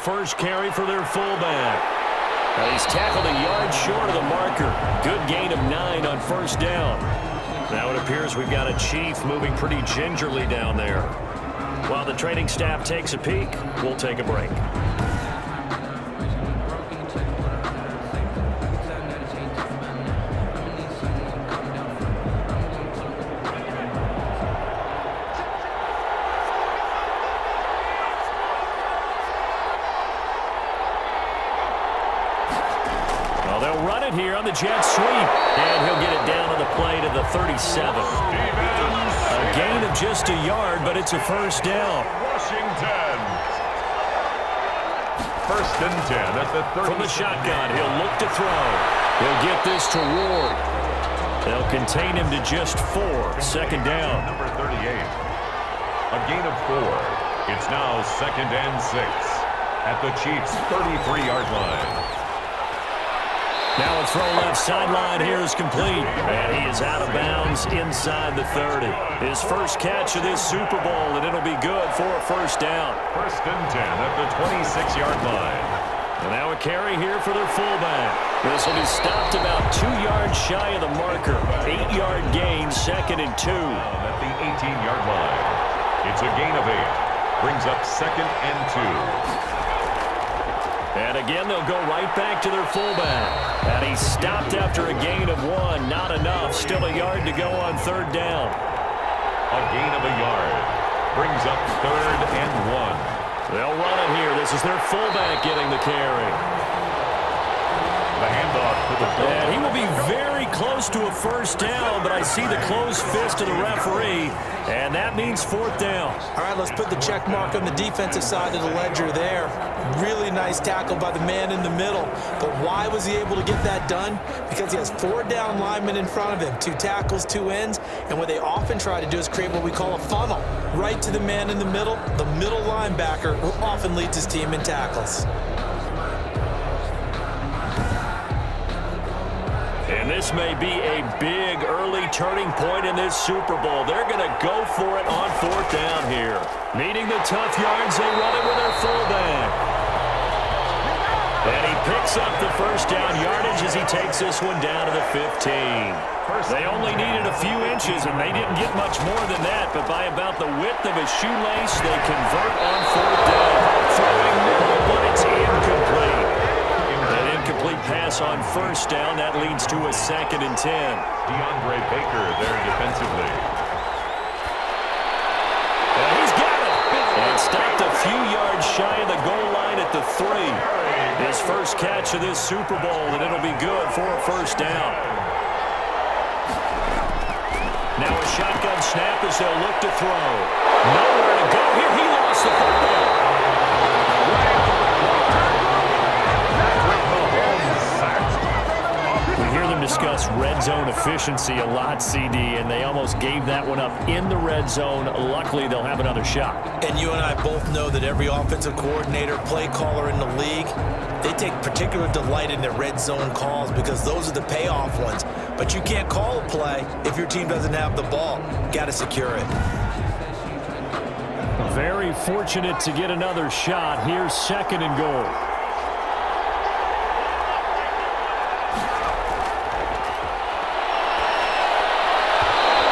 first carry for their fullback. He's tackled a yard short of the marker. Good gain of 9 on first down. Now it appears we've got a Chief moving pretty gingerly down there. While the training staff takes a peek, we'll take a break. They'll run it here on the jet sweep, and he'll get it down to the play to the 37. A gain of just a yard, but it's a first down. Washington. First and 10 at the 30. From the shotgun, he'll look to throw. He'll get this to Ward. They'll contain him to just 4. Second down. Number 38. A gain of 4. It's now second and 6 at the Chiefs' 33-yard line. Now a throw left sideline here is complete. And he is out of bounds inside the 30. His first catch of this Super Bowl, and it'll be good for a first down. First and 10 at the 26-yard line. And now a carry here for their fullback. This will be stopped about 2 yards shy of the marker. 8-yard gain, second and 2. At the 18-yard line. It's a gain of 8. Brings up second and 2. And again, they'll go right back to their fullback. And he's stopped after a gain of 1. Not enough. Still a yard to go on third down. A gain of a yard. Brings up third and 1. They'll run it here. This is their fullback getting the carry. The handoff to the fullback. And he will be very close to a first down, but I see the closed fist of the referee, and that means fourth down. All right, let's put the check mark on the defensive side of the ledger there. Really nice tackle by the man in the middle. But why was he able to get that done? Because he has 4 down linemen in front of him, 2 tackles, 2 ends, and what they often try to do is create what we call a funnel. Right to the man in the middle linebacker who often leads his team in tackles. And this may be a big early turning point in this Super Bowl. They're going to go for it on fourth down here. Needing the tough yards, they run it with their fullback. And he picks up the first down yardage as he takes this one down to the 15. They only needed a few inches, and they didn't get much more than that, but by about the width of a shoelace, they convert on fourth down. Throwing more, but it's incomplete. An incomplete pass on first down. That leads to a second and 10. DeAndre Baker there defensively. And he's got it. And stopped a few yards shy of the goal line at the 3. His first catch of this Super Bowl, and it'll be good for a first down. Now a shotgun snap as they'll look to throw. Nowhere to go here. He lost the football. We hear them discuss red zone efficiency a lot, CD, and they almost gave that one up in the red zone. Luckily, they'll have another shot. And you and I both know that every offensive coordinator, play caller in the league, they take particular delight in their red zone calls because those are the payoff ones. But you can't call a play if your team doesn't have the ball. Got to secure it. Very fortunate to get another shot. Here's second and goal.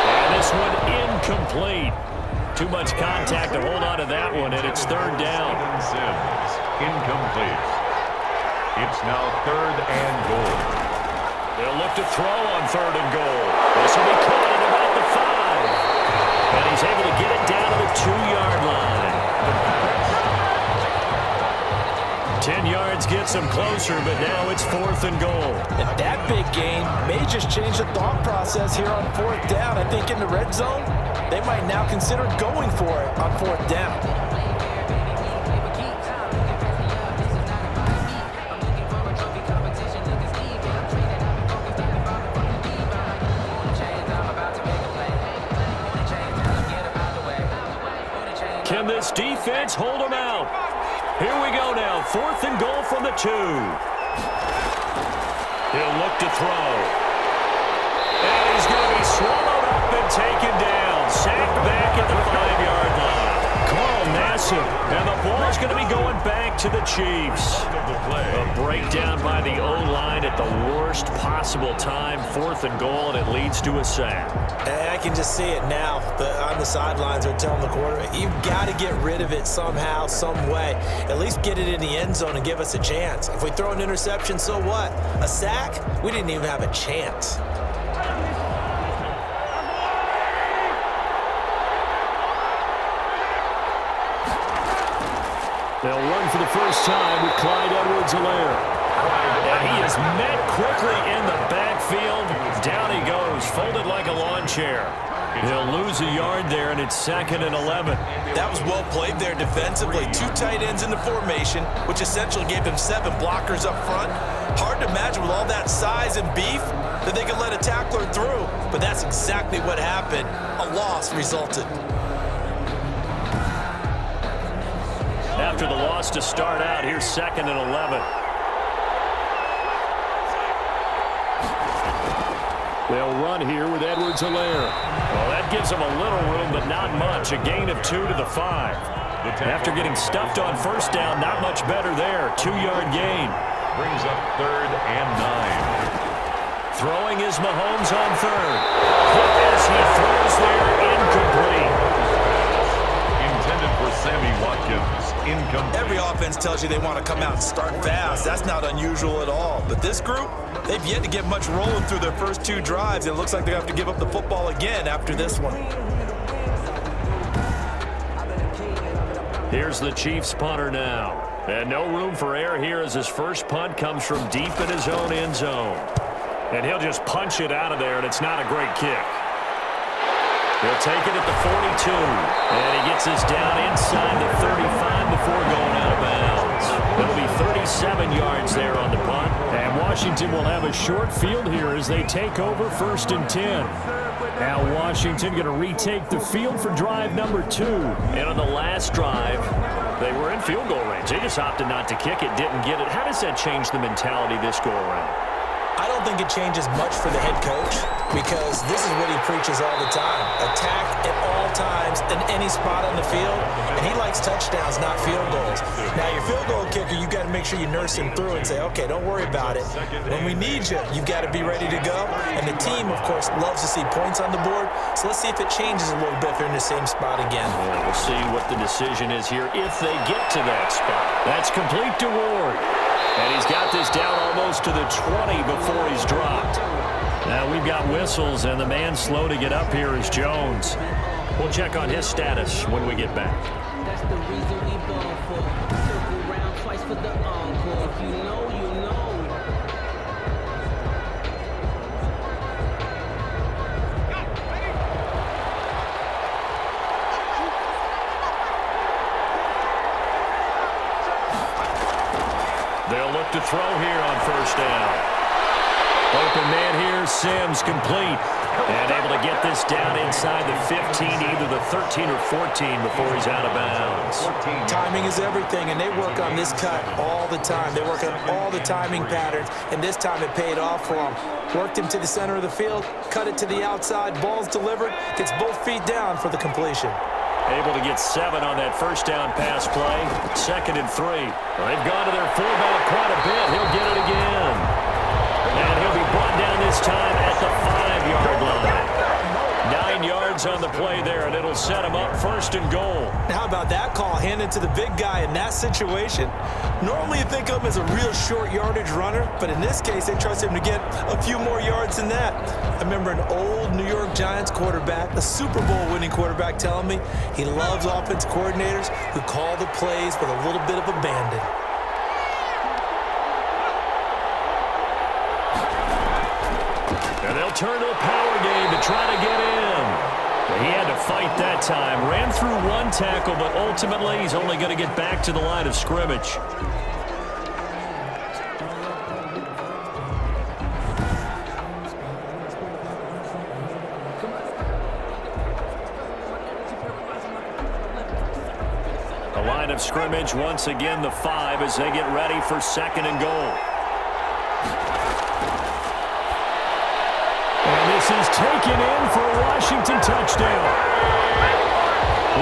And this one incomplete. Too much contact to hold on to that one, and it's third down. Sims, incomplete. It's now third and goal. They'll look to throw on third and goal. This will be caught at about the 5. And he's able to get it down to the 2-yard line. 10 yards gets him closer, but now it's fourth and goal. And that big gain may just change the thought process here on fourth down. I think in the red zone, they might now consider going for it on fourth down. Can this defense hold them out? Here we go now. Fourth and goal from the 2. He'll look to throw. And he's going to be swallowed up and taken down. Sacked back at the 5-yard line. Carl Nassib And the ball's going to be going back to the Chiefs. A breakdown by the O-line at the worst possible time. 4th and goal, and it leads to a sack. I can just see it now. On the sidelines are telling the quarterback, you've got to get rid of it somehow, some way. At least get it in the end zone and give us a chance. If we throw an interception, so what? A sack? We didn't even have a chance. They'll run for the first time with Clyde Edwards-Helaire. And he is met quickly in the backfield. Down he goes, folded like a lawn chair. He'll lose a yard there, and it's 2nd and 11. That was well played there defensively. 2 tight ends in the formation, which essentially gave them 7 blockers up front. Hard to imagine with all that size and beef that they could let a tackler through. But that's exactly what happened. A loss resulted. After the loss to start out, here's 2nd and 11. They'll run here with Edwards-Helaire. Well, that gives them a little room, but not much. A gain of 2 to the 5. After getting stuffed on first down, not much better there. 2-yard gain. Brings up 3rd and 9. Throwing is Mahomes on 3rd. Quick as he throws there, incomplete. Intended for Sammy Watkins. Incomplete. Every offense tells you they want to come out and start fast. That's not unusual at all. But this group, they've yet to get much rolling through their first 2 drives. It looks like they have to give up the football again after this one. Here's the Chiefs punter now. And no room for error here as his first punt comes from deep in his own end zone. And he'll just punch it out of there, and it's not a great kick. He'll take it at the 42, and he gets us down inside the 35 before going out of bounds. It'll be 37 yards there on the punt, and Washington will have a short field here as they take over 1st and 10. Now Washington going to retake the field for drive number 2. And on the last drive, they were in field goal range. They just opted not to kick it, didn't get it. How does that change the mentality this go around? I don't think it changes much for the head coach because this is what he preaches all the time. Attack at all times in any spot on the field, and he likes touchdowns, not field goals. Now, your field goal kicker, you got to make sure you nurse him through and say, okay, don't worry about it. When we need you, you've got to be ready to go. And the team, of course, loves to see points on the board, so let's see if it changes a little bit if they're in the same spot again. Well, we'll see what the decision is here if they get to that spot. That's complete to Ward. And he's got this down almost to the 20 before he's dropped. Now we've got whistles, and the man slow to get up here is Jones. We'll check on his status when we get back. That's the reason we ball for. Circle round twice for the encore. If you know, you know. They'll look to throw here on first down. Open man here, Sims complete. And able to get this down inside the 15, either the 13 or 14 before he's out of bounds. Timing is everything, and they work on this cut all the time. They work on all the timing patterns, and this time it paid off for them. Worked him to the center of the field, cut it to the outside, ball's delivered, gets both feet down for the completion. Able to get 7 on that first down pass play. 2nd and 3. Well, they've gone to their fullback quite a bit. He'll get it again. And he'll be brought down this time at the 5-yard line. 9 yards on the play there, and it'll set him up 1st and goal. How about that call handed to the big guy in that situation? Normally you think of him as a real short yardage runner, but in this case they trust him to get a few more yards than that. I remember an old New York Giants quarterback, a Super Bowl winning quarterback, telling me he loves offense coordinators who call the plays with a little bit of abandon. And they'll turn to a power game to try to get in. He had to fight that time. Ran through 1 tackle, but ultimately he's only going to get back to the line of scrimmage. The line of scrimmage, once again, the 5 as they get ready for 2nd and goal. And this is taken in for a Washington touchdown.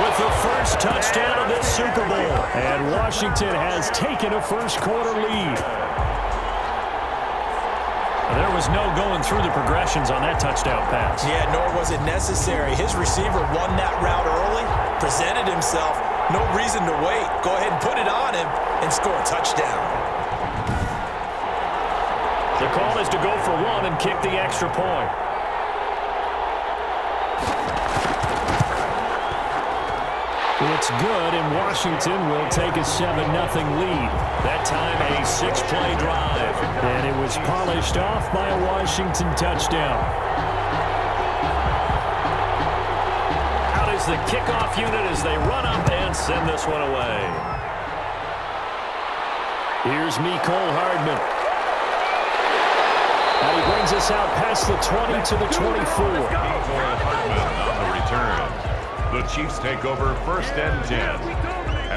with the first touchdown of this Super Bowl. And Washington has taken a first-quarter lead. There was no going through the progressions on that touchdown pass. Yeah, nor was it necessary. His receiver won that route early, presented himself. No reason to wait. Go ahead and put it on him and score a touchdown. The call is to go for one and kick the extra point. It's good, and Washington will take a 7-0 lead. That time a 6-play drive. And it was polished off by a Washington touchdown. Out is the kickoff unit as they run up and send this one away. Here's Mecole Hardman. And he brings us out past the 20 to the 24. Mecole Hardman on the return. The Chiefs take over first and 10.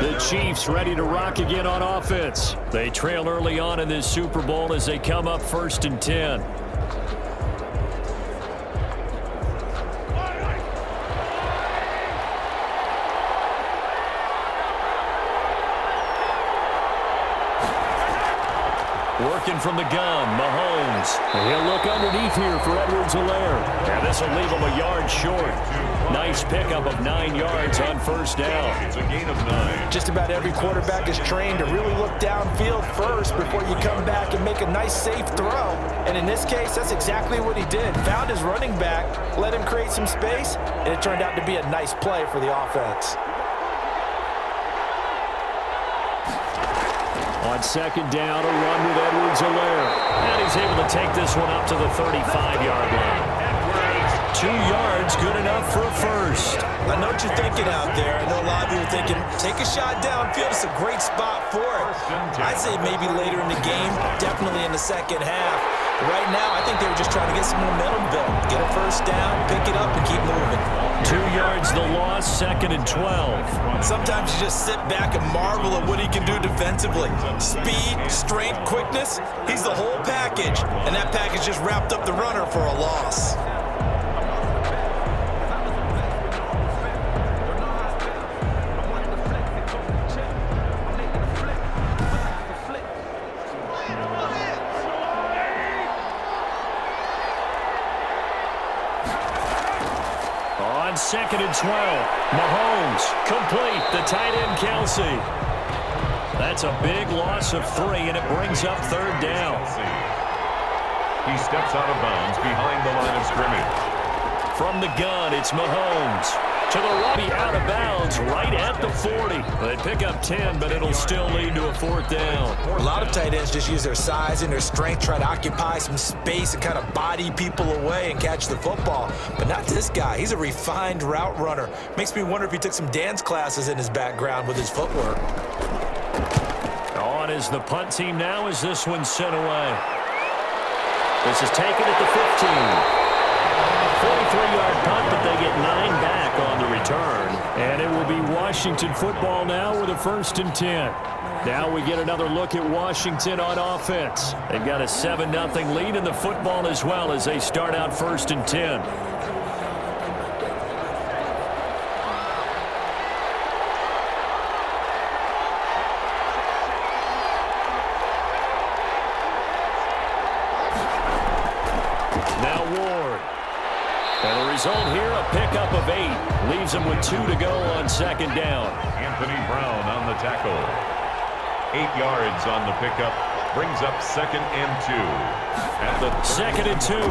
The Chiefs ready to rock again on offense. They trail early on in this Super Bowl as they come up first and 10. Working from the gun, Mahomes. And he'll look underneath here for Edwards-Helaire. And this will leave him a yard short. Nice pickup of 9 yards on first down. It's a gain of 9. Just about every quarterback is trained to really look downfield first before you come back and make a nice, safe throw. And in this case, that's exactly what he did. Found his running back, let him create some space, and it turned out to be a nice play for the offense. On second down, a run with Edwards-Helaire. And he's able to take this one up to the 35-yard line. 2 yards, good enough for a first. I know what you're thinking out there. I know a lot of you are thinking, take a shot downfield. It's a great spot for it. I'd say maybe later in the game, definitely in the second half. But right now, I think they were just trying to get some momentum built. Get a first down, pick it up, and keep moving. 2 yards the loss, second and 12. Sometimes you just sit back and marvel at what he can do defensively. Speed, strength, quickness, he's the whole package. And that package just wrapped up the runner for a loss. On second and 12, Mahomes complete, the tight end Kelsey. That's a big loss of 3, and it brings up third down. He steps out of bounds behind the line of scrimmage. From the gun, it's Mahomes. To the right, out of bounds, right at the 40. They pick up 10, but it'll still lead to a fourth down. A lot of tight ends just use their size and their strength, try to occupy some space and kind of body people away and catch the football. But not this guy. He's a refined route runner. Makes me wonder if he took some dance classes in his background with his footwork. On is the punt team now as this one's sent away. This is taken at the 15. 43-yard punt, but they get 9 back on the return. And it will be Washington football now with a first and 10. Now we get another look at Washington on offense. They've got a 7-0 lead in the football as well as they start out first and 10. Now Ward. And the result here, a pickup of 8. Leaves him with 2 to go on second down. Anthony Brown on the tackle. 8 yards on the pickup. Brings up second and 2. At the second and 2. Well,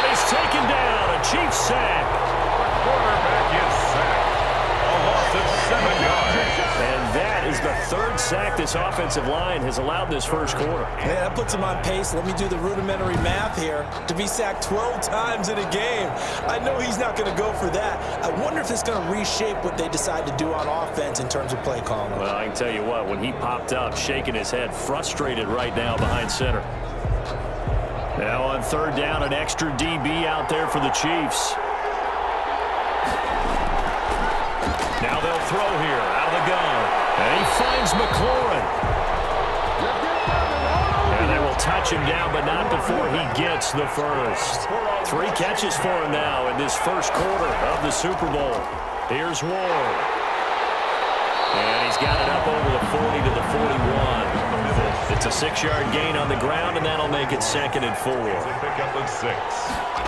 he's taken down. A Chiefs sack. Quarterback is sacked. A loss of 7 yards. And that is the 3rd sack this offensive line has allowed this first quarter. Yeah, that puts him on pace. Let me do the rudimentary math here. To be sacked 12 times in a game. I know he's not going to go for that. I wonder if it's going to reshape what they decide to do on offense in terms of play calling. Well, I can tell you what, when he popped up, shaking his head, frustrated right now behind center. Now on third down, an extra DB out there for the Chiefs. Now they'll throw here, out of the gun. And he finds McLaurin. And they will touch touch him down, but not before he gets the first. 3 catches for him now in this first quarter of the Super Bowl. Here's Ward. And he's got it up over the 40 to the 41. It's a 6-yard gain on the ground, and that'll make it 2nd and 4. Pick up at 6.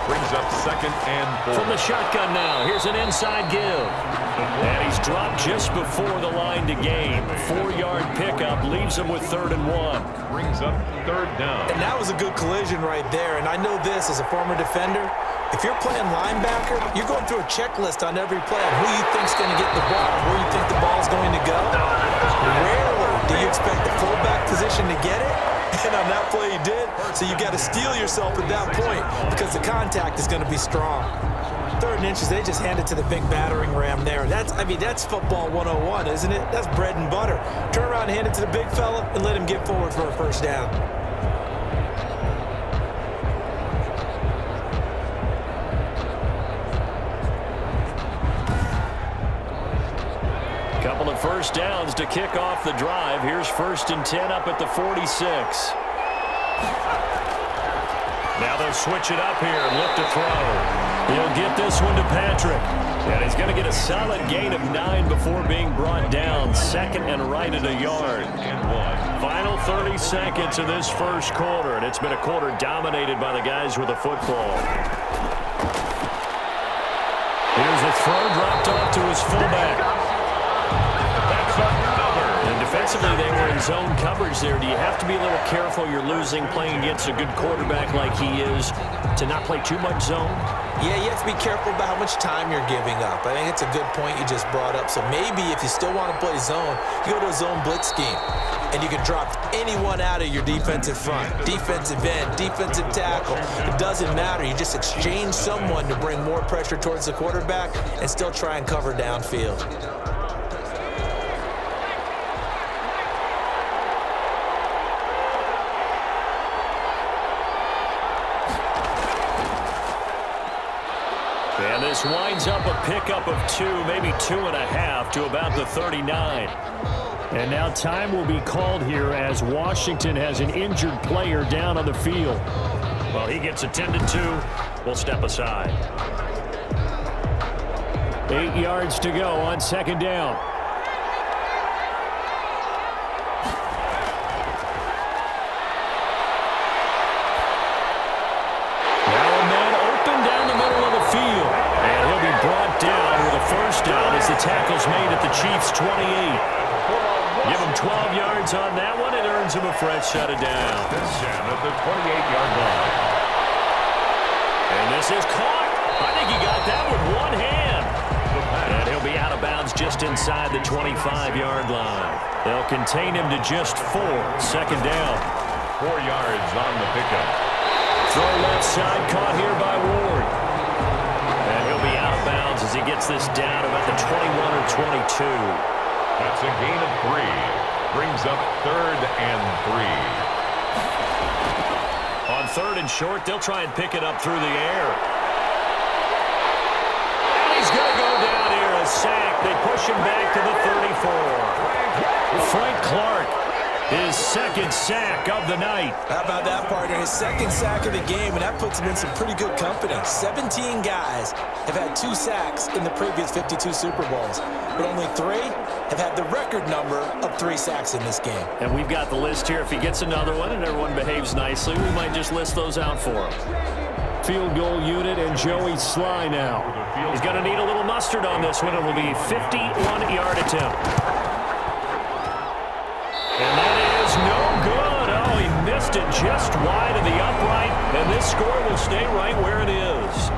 Brings up 2nd and 4. From the shotgun now, here's an inside give. And he's dropped just before the line to gain. 4-yard pickup leaves him with 3rd and 1. Brings up 3rd down. And that was a good collision right there. And I know this as a former defender. If you're playing linebacker, you're going through a checklist on every play on who you think's going to get the ball, where you think the ball's going to go. Rarely do you expect the fullback position to get it. And on that play he did. So you got to steel yourself at that point because the contact is going to be strong. 3rd and inches, they just hand it to the big battering ram there. That's football 101, isn't it? That's bread and butter. Turn around and hand it to the big fella and let him get forward for a first down. Couple of first downs to kick off the drive. Here's 1st and 10 up at the 46. Now they'll switch it up here and look to throw. He'll get this one to Patrick. And he's going to get a solid gain of 9 before being brought down. 2nd and right at a yard. Final 30 seconds of this first quarter, and it's been a quarter dominated by the guys with the football. Here's a throw dropped off to his fullback. And defensively, they were in zone coverage there. Do you have to be a little careful? You're losing, playing against a good quarterback like he is, to not play too much zone? Yeah, you have to be careful about how much time you're giving up. I think it's a good point you just brought up. So maybe if you still want to play zone, you go to a zone blitz scheme. And you can drop anyone out of your defensive front. Defensive end, defensive tackle. It doesn't matter. You just exchange someone to bring more pressure towards the quarterback and still try and cover downfield. And this winds up a pickup of 2, maybe 2.5 to about the 39. And now time will be called here as Washington has an injured player down on the field. Well, he gets attended to. We'll step aside. 8 yards to go on 2nd down. First down as the tackle's made at the Chiefs' 28. Give him 12 yards on that one. It earns him a fresh set of downs. At the 28-yard line. And this is caught. I think he got that with one hand. And he'll be out of bounds just inside the 25-yard line. They'll contain him to just 4. 2nd down. 4 yards on the pickup. Throw left side caught here by Ward. And he'll be out of bounds as he gets this down about the 21 or 22. That's a gain of 3. Brings up 3rd and 3. On 3rd and short, they'll try and pick it up through the air. And he's going to go down here, a sack. They push him back to the 34. Frank Clark, his 2nd sack of the night. How about that, partner? His 2nd sack of the game, and that puts him in some pretty good company. 17 guys have had 2 sacks in the previous 52 Super Bowls, but only 3 have had the record number of 3 sacks in this game. And we've got the list here. If he gets another one and everyone behaves nicely, we might just list those out for him. Field goal unit and Joey Sly now. He's going to need a little mustard on this one. It will be a 51-yard attempt. And that is no good. Oh, he missed it just wide of the upright, and this score will stay right where it is.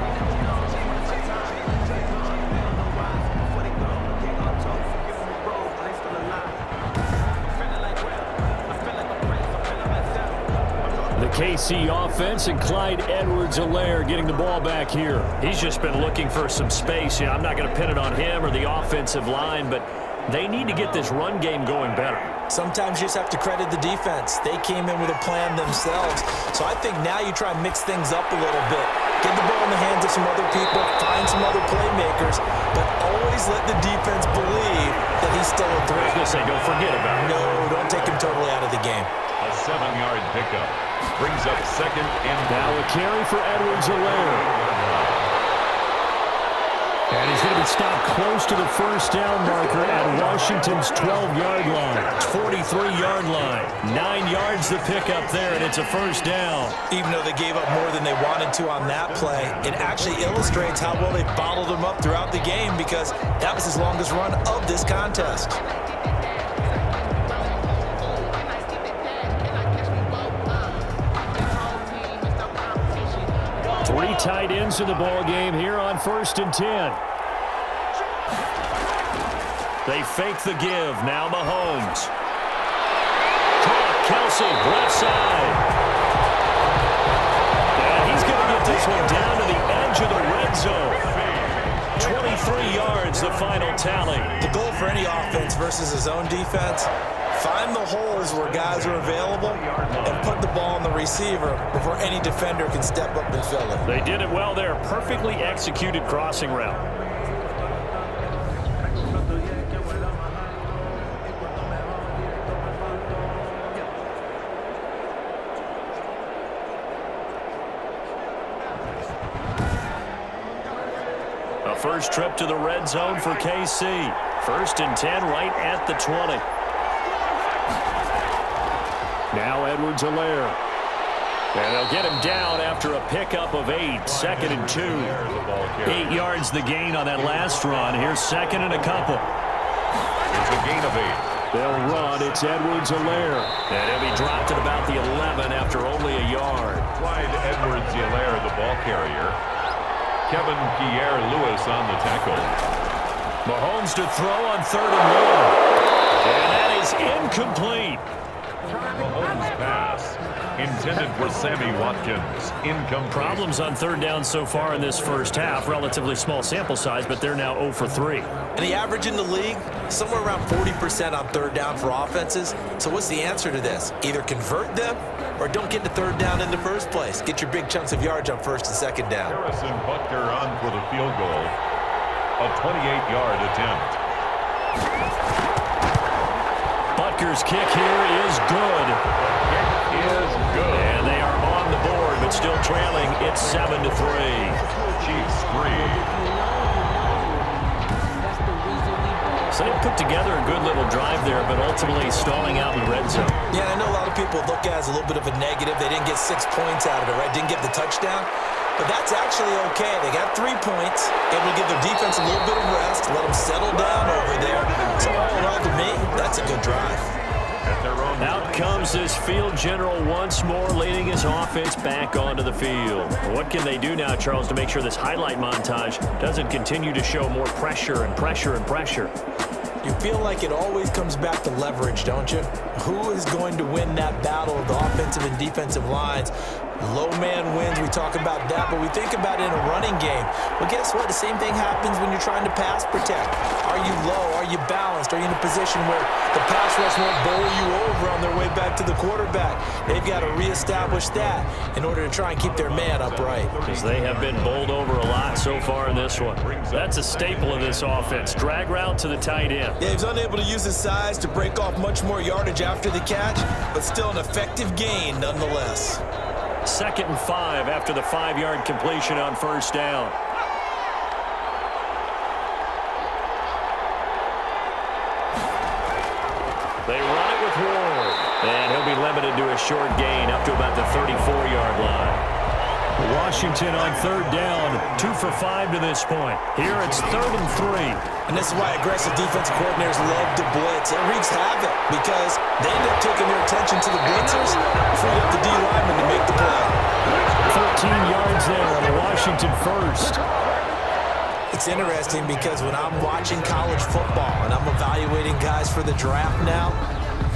The KC offense and Clyde Edwards-Helaire getting the ball back here. He's just been looking for some space. I'm not going to pin it on him or the offensive line, but they need to get this run game going better. Sometimes you just have to credit the defense. They came in with a plan themselves. So I think now you try and mix things up a little bit. Get the ball in the hands of some other people, find some other playmakers, but always let the defense believe that he's still a threat. I was going to say, don't forget about it. No, don't take him totally out of the game. A 7-yard pickup brings up second and now a carry for Edwards-Helaire. And he's going to be stopped close to the first down marker at Washington's 12-yard line. 43-yard line. 9 yards to pick up there, and it's a first down. Even though they gave up more than they wanted to on that play, it actually illustrates how well they bottled them up throughout the game because that was his longest run of this contest. Three tight ends in the ball game here on 1st and 10. They fake the give. Now Mahomes. Caught. Kelsey, left side. And he's going to get this one down to the edge of the red zone. 23 yards, the final tally. The goal for any offense versus his own defense, find the holes where guys are available and put the ball on the receiver before any defender can step up and fill it. They did it well there. Perfectly executed crossing route. A first trip to the red zone for KC. 1st and 10 right at the 20. Now Edwards-Helaire. And they'll get him down after a pickup of 8. 2nd and 2. 8 yards the gain on that last run. Here's 2nd and a couple. It's a gain of 8. They'll run. It's Edwards-Helaire. And he'll be dropped at about the 11 after only a yard. Clyde Edwards-Helaire, the ball carrier. Kevin Pierre-Louis on the tackle. Mahomes to throw on 3rd and 1. And that is incomplete. Mahomes pass intended for Sammy Watkins. Incomplete. Problems on 3rd down so far in this first half. Relatively small sample size, but they're now 0 for 3. And the average in the league, somewhere around 40% on 3rd down for offenses. So what's the answer to this? Either convert them or don't get to 3rd down in the first place. Get your big chunks of yards on 1st and 2nd down. Harrison Butker on for the field goal. A 28-yard attempt. Butker's kick here is good. Is good. And they are on the board, but still trailing. It's 7-3. Chiefs 3. So they put together a good little drive there, but ultimately stalling out in the red zone. Yeah, I know a lot of people look at it as a little bit of a negative. They didn't get 6 points out of it, right? Didn't get the touchdown. But that's actually okay. They got 3 points. Able to give their defense a little bit of rest, let them settle down over there. So all in all, to me, that's a good drive. Out comes this field general once more, leading his offense back onto the field. What can they do now, Charles, to make sure this highlight montage doesn't continue to show more pressure and pressure and pressure? You feel like it always comes back to leverage, don't you? Who is going to win that battle of the offensive and defensive lines? Low man wins. We talk about that, but we think about it in a running game. Well, guess what? The same thing happens when you're trying to pass protect. Are you low? Are you balanced? Are you in a position where the pass rush won't bowl you over on their way back to the quarterback? They've got to reestablish that in order to try and keep their man upright. Because they have been bowled over a lot so far in this one. That's a staple of this offense. Drag route to the tight end. Yeah, he was unable to use his size to break off much more yardage after the catch, but still an effective gain nonetheless. 2nd and 5 after the 5-yard completion on 1st down. They run it with Ward. And he'll be limited to a short gain up to about the 34-yard line. Washington on 3rd down, 2 for 5 to this point. Here it's 3rd and 3. And this is why aggressive defensive coordinators love to blitz. It wreaks havoc because they end up taking their attention to the blitzers, freed up the D lineman to make the play. 13 yards there on the Washington first. It's interesting because when I'm watching college football and I'm evaluating guys for the draft now,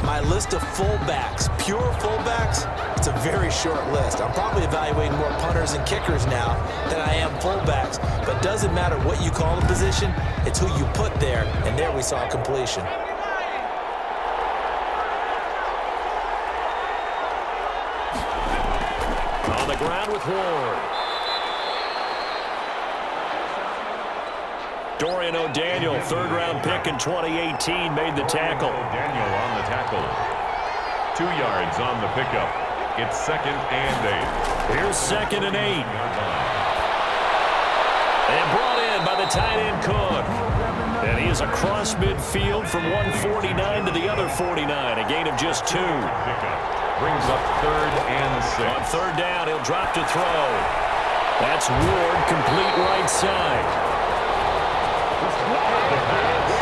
my list of fullbacks, pure fullbacks, it's a very short list. I'm probably evaluating more punters and kickers now than I am fullbacks. But it doesn't matter what you call the position, it's who you put there, and there we saw completion. On the ground with Ward. Dorian O'Daniel, third-round pick in 2018, made the tackle. O'Daniel on the tackle. 2 yards on the pickup. It's 2nd and 8. Here's 2nd and 8. And brought in by the tight end Cook. And he is across midfield from 149 to the other 49, a gain of just 2. Pickup brings up 3rd and 6. On 3rd down, he'll drop to throw. That's Ward, complete right side. The pass.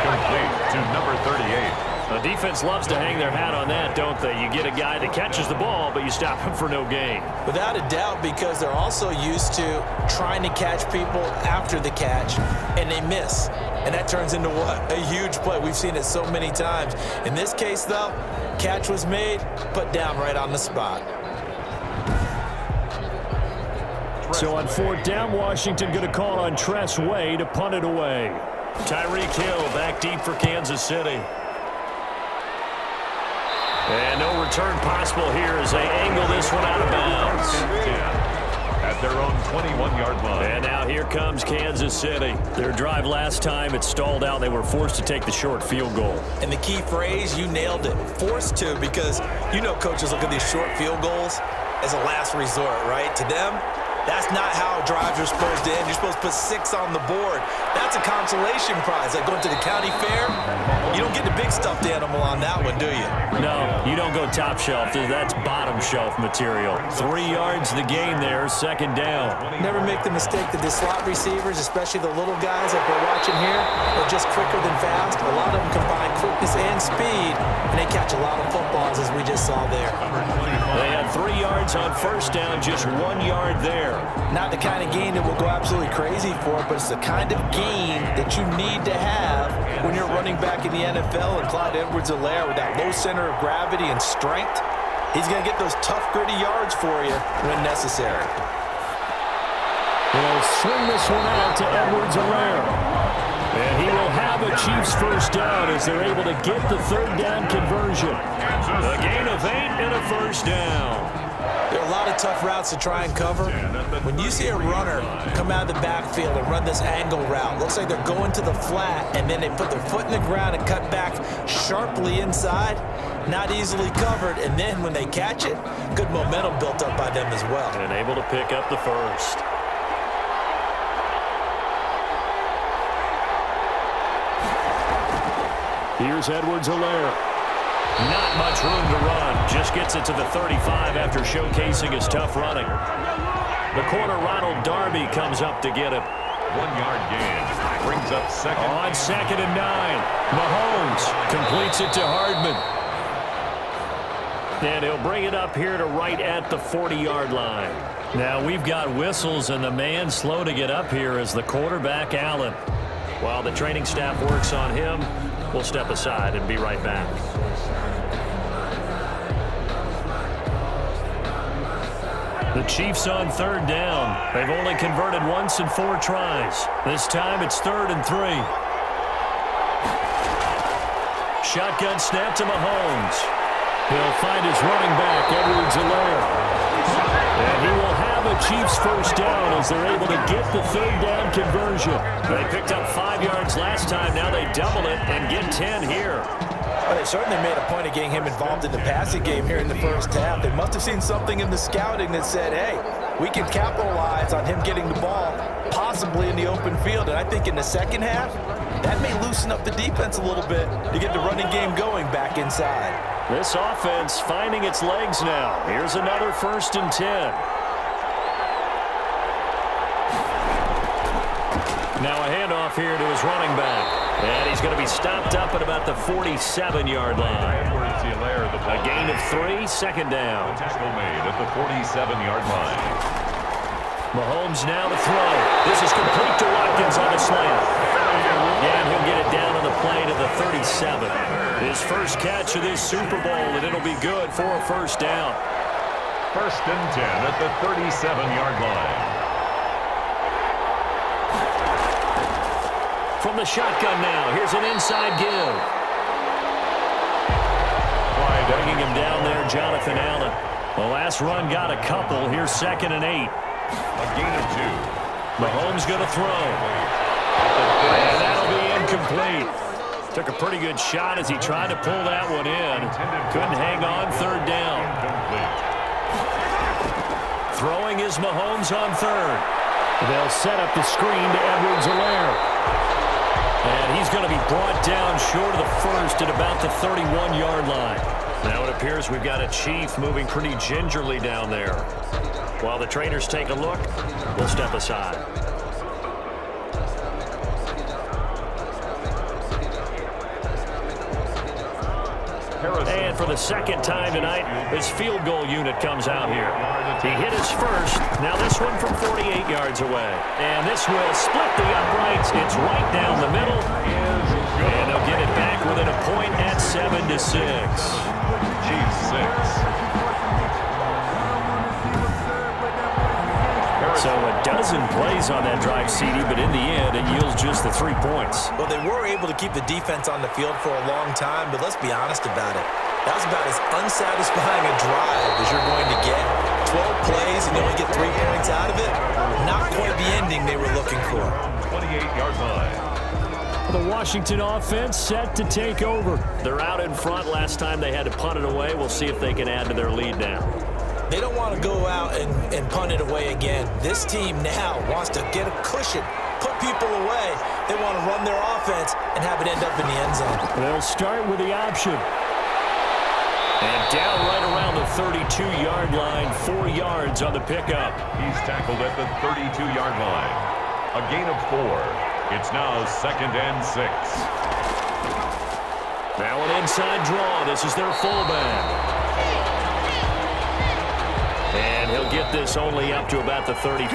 Complete to number 38. The defense loves to hang their hat on that, don't they? You get a guy that catches the ball, but you stop him for no gain. Without a doubt, because they're also used to trying to catch people after the catch, and they miss. And that turns into what? A huge play. We've seen it so many times. In this case, though, catch was made, put down right on the spot. So on 4th down, Washington going to call on Tress Way to punt it away. Tyreek Hill back deep for Kansas City. And no return possible here as they angle this one out of bounds. At their own 21-yard line. And now here comes Kansas City. Their drive last time, it stalled out. They were forced to take the short field goal. And the key phrase, you nailed it. Forced to, because you know coaches look at these short field goals as a last resort, right? To them, that's not how drives are supposed to end. You're supposed to put 6 on the board. That's a consolation prize. Like going to the county fair, you don't get the big stuffed animal on that one, do you? No, you don't go top shelf. That's bottom shelf material. 3 yards the gain there, 2nd down. Never make the mistake that the slot receivers, especially the little guys like we're watching here, are just quicker than fast. A lot of them combine quickness and speed, and they catch a lot of footballs, as we just saw there. They had 3 yards on 1st down, just 1 yard there. Not the kind of gain that will go absolutely crazy for, but it's the kind of gain that you need to have when you're running back in the NFL. And Clyde Edwards-Helaire, with that low center of gravity and strength, he's going to get those tough, gritty yards for you when necessary. They'll swing this one out to Edwards-Helaire. And he will have a Chiefs 1st down as they're able to get the 3rd down conversion. A gain of 8 and a 1st down. There are a lot of tough routes to try and cover. When you see a runner come out of the backfield and run this angle route, looks like they're going to the flat, and then they put their foot in the ground and cut back sharply inside, not easily covered, and then when they catch it, good momentum built up by them as well. And able to pick up the 1st. Here's Edwards-Helaire. Not much room to run. Just gets it to the 35 after showcasing his tough running. The corner, Ronald Darby, comes up to get it. 1 yard gain. Brings up 2nd. On 2nd and 9. Mahomes completes it to Hardman. And he'll bring it up here to right at the 40-yard line. Now we've got whistles, and the man slow to get up here is the quarterback, Allen. While the training staff works on him, we'll step aside and be right back. The Chiefs on 3rd down. They've only converted once in 4 tries. This time it's 3rd and 3. Shotgun snap to Mahomes. He'll find his running back, Edwards-Helaire. And he will have a Chiefs 1st down as they're able to get the 3rd down conversion. They picked up 5 yards last time. Now they double it and get 10 here. Well, they certainly made a point of getting him involved in the passing game here in the 1st half. They must have seen something in the scouting that said, hey, we can capitalize on him getting the ball, possibly in the open field. And I think in the 2nd half, that may loosen up the defense a little bit to get the running game going back inside. This offense finding its legs now. Here's another 1st and 10. Now a handoff here to his running back. And he's going to be stopped up at about the 47-yard line. A gain of 3, 2nd down. Tackle made at the 47-yard line. Mahomes now to throw. This is complete to Watkins on the slant. And he'll get it down on the play to the 37. His first catch of this Super Bowl, and it'll be good for a 1st down. 1st and 10 at the 37-yard line. From the shotgun now, here's an inside give. Bringing him down there, Jonathan Allen. The last run got a couple. Here's 2nd and 8. A gain of 2. Mahomes going to throw. And that'll be incomplete. Took a pretty good shot as he tried to pull that one in. Couldn't hang on, third down. Throwing is Mahomes on third. They'll set up the screen to Edwards-Helaire. And he's going to be brought down short of the first at about the 31-yard line. Now it appears we've got a Chief moving pretty gingerly down there. While the trainers take a look, we'll step aside. And for the second time tonight, his field goal unit comes out here. He hit his first. Now this one from 48 yards away. And this will split the uprights. It's right down the middle. And they'll get it back within a point at 7-6. Chiefs 6. So a dozen plays on that drive, CD, but in the end, it yields just the 3 points. Well, they were able to keep the defense on the field for a long time, but let's be honest about it. That was about as unsatisfying a drive as you're going to get. 12 plays and you only get 3 points out of it. Not quite the ending they were looking for. 28-yard line. The Washington offense set to take over. They're out in front. Last time they had to punt it away. We'll see if they can add to their lead now. They don't want to go out and punt it away again. This team now wants to get a cushion, put people away. They want to run their offense and have it end up in the end zone. They'll start with the option. And down right around the 32-yard line, 4 yards on the pickup. He's tackled at the 32-yard line. A gain of 4. It's now 2nd and 6. Now an inside draw. This is their fullback. And he'll get this only up to about the 35.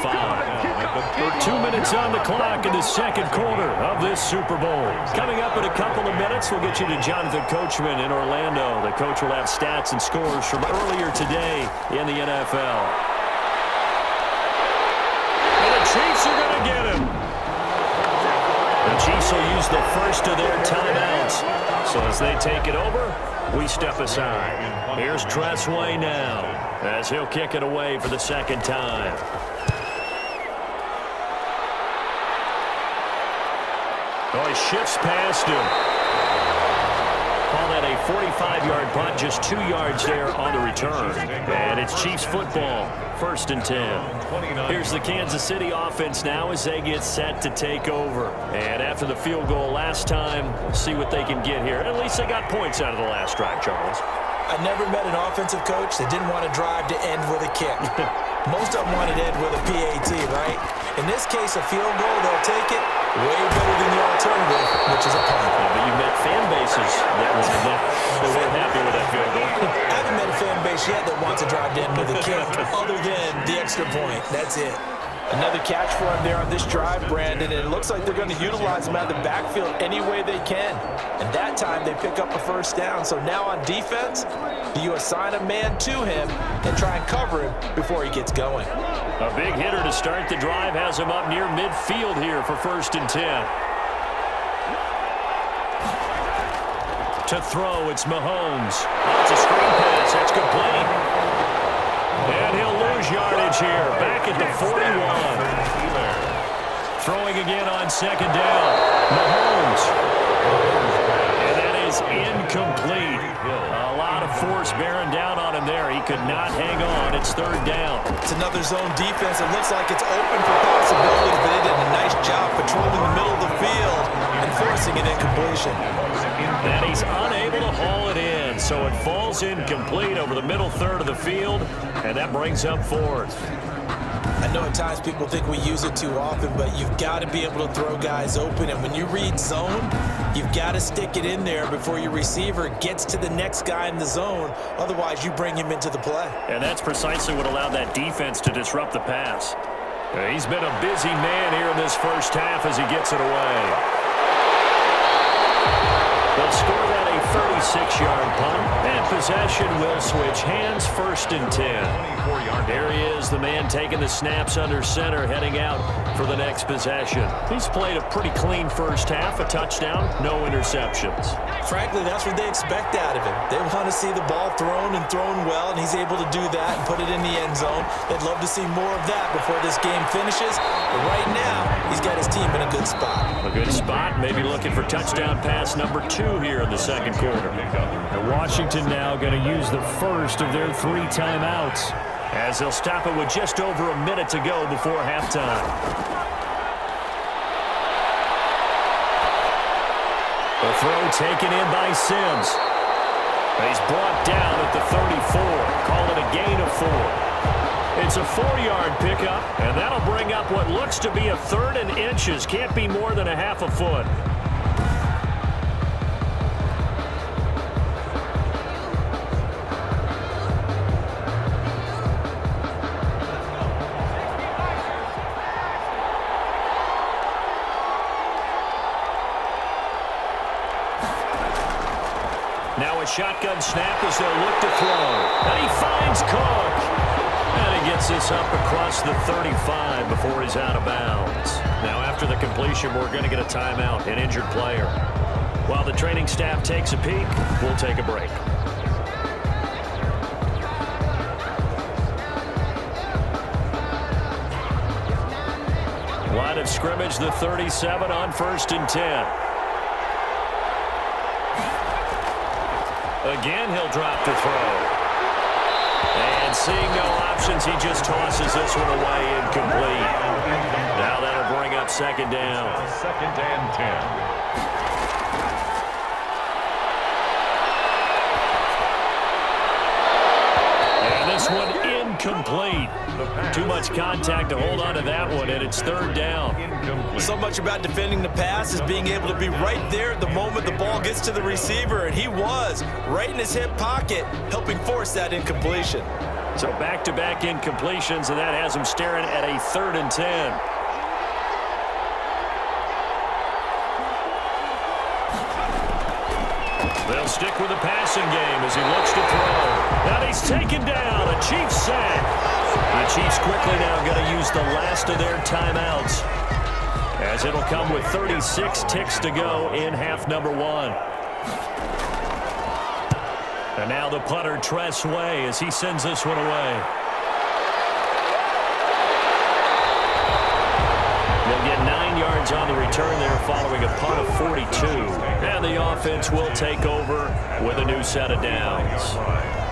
2 minutes on the clock in the second quarter of this Super Bowl. Coming up in a couple of minutes, we'll get you to Jonathan Coachman in Orlando. The coach will have stats and scores from earlier today in the NFL. And the Chiefs are going to get him. The Chiefs will use the first of their timeouts. So as they take it over, we step aside. Here's Tressway now, as he'll kick it away for the second time. Oh, he shifts past him. Call that a 45-yard punt, just 2 yards there on the return. And it's Chiefs football, 1st and 10. Here's the Kansas City offense now as they get set to take over. And after the field goal last time, see what they can get here. At least they got points out of the last drive, Charles. I never met an offensive coach that didn't want to drive to end with a kick. Most of them wanted to end with a PAT, right? In this case, a field goal, they'll take it way better than the alternative, which is a punt. But you met fan bases that weren't happy with that field goal. I haven't met a fan base yet that wants to drive to end with a kick other than the extra point. That's it. Another catch for him there on this drive, Brandon, and it looks like they're going to utilize him out of the backfield any way they can. And that time they pick up a first down. So now on defense, do you assign a man to him and try and cover him before he gets going? A big hitter to start the drive has him up near midfield here for 1st and 10. To throw, it's Mahomes. It's a screen pass. That's complete. And he'll lose yardage here. Back at the 41. Throwing again on 2nd down. Mahomes. And that is incomplete. A lot of force bearing down on him there. He could not hang on. It's 3rd down. It's another zone defense. It looks like it's open for possibilities, but they did a nice job patrolling the middle of the field and forcing an incompletion. And he's unable to haul it in, so it falls incomplete over the middle third of the field, and that brings up 4th. I know at times people think we use it too often, but you've got to be able to throw guys open, and when you read zone, you've got to stick it in there before your receiver gets to the next guy in the zone. Otherwise, you bring him into the play. And that's precisely what allowed that defense to disrupt the pass. He's been a busy man here in this first half as he gets it away. They'll score that a 36-yard punt, and possession will switch hands, 1st and 10. There he is, the man taking the snaps under center, heading out for the next possession. He's played a pretty clean first half, a touchdown, no interceptions. Frankly, that's what they expect out of him. They want to see the ball thrown and thrown well, and he's able to do that and put it in the end zone. They'd love to see more of that before this game finishes. But right now, he's got his team in a good spot. A good spot, maybe looking for touchdown pass number 2 here in the second quarter. And Washington now going to use the first of their 3 timeouts, as they'll stop it with just over a minute to go before halftime. The throw taken in by Sims. He's brought down at the 34. Call it a gain of 4. It's a 4-yard pickup, and that'll bring up what looks to be a 3rd and inches. Can't be more than a half a foot. Now a shotgun snap as they'll look to throw. And he finds Cook. And he gets this up across the 35 before he's out of bounds. Now after the completion, we're going to get a timeout, an injured player. While the training staff takes a peek, we'll take a break. Line of scrimmage, the 37 on 1st and 10. Again, he'll drop to throw. And seeing no options, he just tosses this one away incomplete. Now that'll bring up 2nd down. 2nd and 10. This one incomplete. Too much contact to hold on to that one, and it's 3rd down. So much about defending the pass is being able to be right there at the moment the ball gets to the receiver, and he was right in his hip pocket, helping force that incompletion. So back-to-back incompletions, and that has him staring at a 3rd and 10. They'll stick with the passing game as he looks to throw. And he's taken down. A Chiefs sack. The Chiefs quickly now going to use the last of their timeouts, as it'll come with 36 ticks to go in half number 1. And now the punter, Tress Way, as he sends this one away. They'll get 9 yards on the return there following a punt of 42. And the offense will take over with a new set of downs.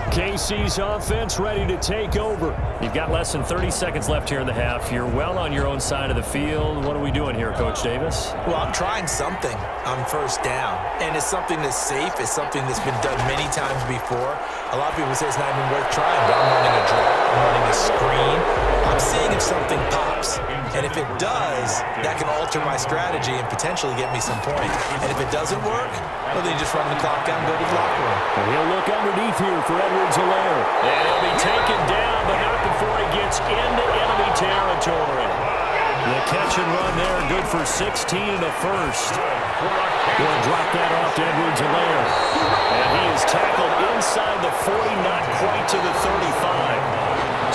KC's offense ready to take over. You've got less than 30 seconds left here in the half. You're well on your own side of the field. What are we doing here, Coach Davis? Well, I'm trying something on 1st down, and it's something that's safe. It's something that's been done many times before. A lot of people say it's not even worth trying, but I'm running a draw. I'm running a screen. I'm seeing if something pops, and if it does, that can alter my strategy and potentially get me some points. And if it doesn't work, well, then you just run the clock down and go to the locker room. And he'll look underneath here for Edwards-Helaire. And he'll be taken down, but not before he gets into enemy territory. The catch and run there, good for 16 and a 1st. He'll drop that off to Edwards-Helaire. And he is tackled inside the 40, not quite to the 35.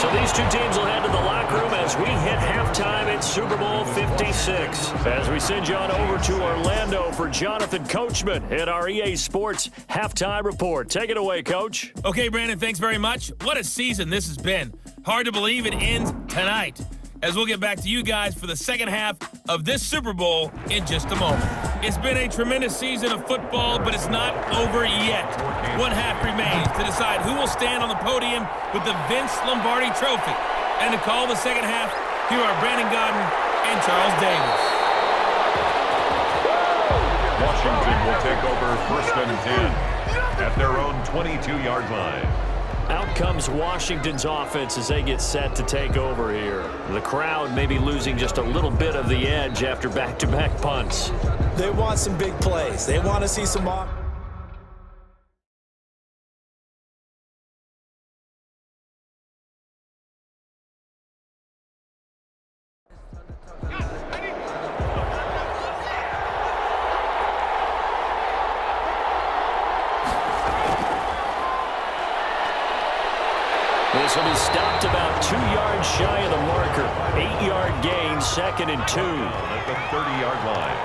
So these two teams will head to the locker room as we hit halftime at Super Bowl 56. As we send you on over to Orlando for Jonathan Coachman at our EA Sports Halftime Report. Take it away, Coach. Okay, Brandon, thanks very much. What a season this has been. Hard to believe it ends tonight, as we'll get back to you guys for the second half of this Super Bowl in just a moment. It's been a tremendous season of football, but it's not over yet. One half remains to decide who will stand on the podium with the Vince Lombardi Trophy. And to call the second half, here are Brandon Godden and Charles Davis. Washington will take over 1st and 10 at their own 22-yard line. Out comes Washington's offense as they get set to take over here. The crowd may be losing just a little bit of the edge after back-to-back punts. They want some big plays. They want to see some This will be stopped about 2 yards shy of the marker. 8-yard gain, 2nd and 2. At the 30-yard line.